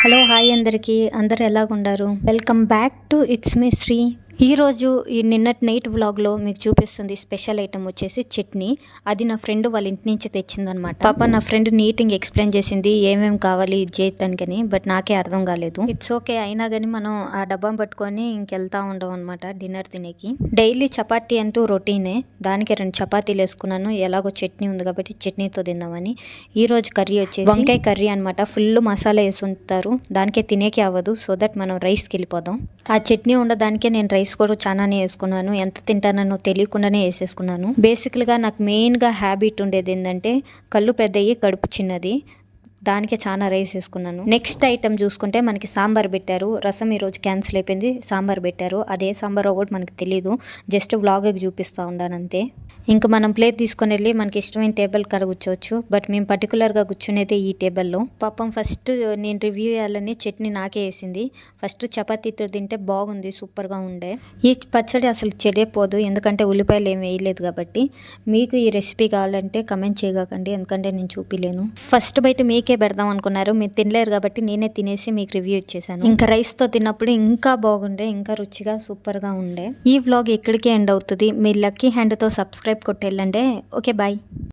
Hello hi అందరికీ అందరు ఎలాగుండారు? Welcome back to it's me Sree. ఈరోజు నిన్నటి నైట్ వ్లాగ్లో మీకు చూపిస్తుంది స్పెషల్ ఐటమ్ వచ్చేసి చట్నీ. అది నా ఫ్రెండ్ వాళ్ళ ఇంటి నుంచి తెచ్చిందనమాట. పాప నా ఫ్రెండ్ నీటింగ్ ఎక్స్ప్లెయిన్ చేసింది ఏమేమి కావాలి ఇది చేయటానికని, బట్ నాకే అర్థం కాలేదు. ఇట్స్ ఓకే, అయినా కానీ మనం ఆ డబ్బా పట్టుకొని ఇంకెళ్తా ఉండం అనమాట డిన్నర్ తినేకి. డైలీ చపాతీ అంటూ రొటీనే. దానికి 2 చపాతీలు వేసుకున్నాను, ఎలాగో చట్నీ ఉంది కాబట్టి చట్నీతో తిందామని. ఈ రోజు కర్రీ వచ్చేసి వంకాయ కర్రీ అనమాట. ఫుల్ మసాలా వేసి ఉంటారు, దానికే తినేకే అవ్వదు. సో దట్ మనం రైస్కి వెళ్ళిపోదాం. ఆ చట్నీ ఉండదానికే నేను రైస్ కూడా చాలానే వేసుకున్నాను. ఎంత తింటానో తెలియకుండానే వేసేసుకున్నాను. బేసిక్గా నాకు మెయిన్గా హ్యాబిట్ ఉండేది ఏంటంటే కళ్ళు పెద్దయ్యి కడుపు చిన్నది, దానికే చాలా రైస్ వేసుకున్నాను. నెక్స్ట్ ఐటమ్ చూసుకుంటే మనకి సాంబార్ పెట్టారు. రసం ఈరోజు క్యాన్సిల్ అయిపోయింది, సాంబార్ పెట్టారు. అదే సాంబార్ కూడా మనకి తెలీదు, జస్ట్ వ్లాగ్కి చూపిస్తూ ఉన్నాను అంతే. ఇంకా మనం ప్లేట్ తీసుకొని వెళ్ళి మనకి ఇష్టమైన టేబుల్ కాడ కూర్చోవచ్చు. బట్ మేము పర్టికులర్గా కూర్చునేది ఈ టేబుల్లో. పాపం ఫస్ట్ నేను రివ్యూ చేయాలని చట్నీ నాకే వేసింది. ఫస్ట్ చపాతీతో తింటే బాగుంది, సూపర్గా ఉండే. ఈ పచ్చడి అసలు చెడిపోదు, ఎందుకంటే ఉల్లిపాయలు ఏమి వేయలేదు కాబట్టి. మీకు ఈ రెసిపీ కావాలంటే కమెంట్ చేయకండి, ఎందుకంటే నేను చూపిలేను. ఫస్ట్ బయట మీకే పెడదాం అనుకున్నారు, మీరు తినలేరు కాబట్టి నేనే తినేసి మీకు రివ్యూ ఇచ్చేసాను. ఇంకా రైస్తో తిన్నప్పుడు ఇంకా బాగుండే, ఇంకా రుచిగా సూపర్గా ఉండే. ఈ వ్లాగ్ ఇక్కడికే ఎండ్ అవుతుంది. మీ లక్కీ హ్యాండ్తో సబ్స్క్రైబ్ కొట్టేళ్ళంటే ఓకే బాయ్.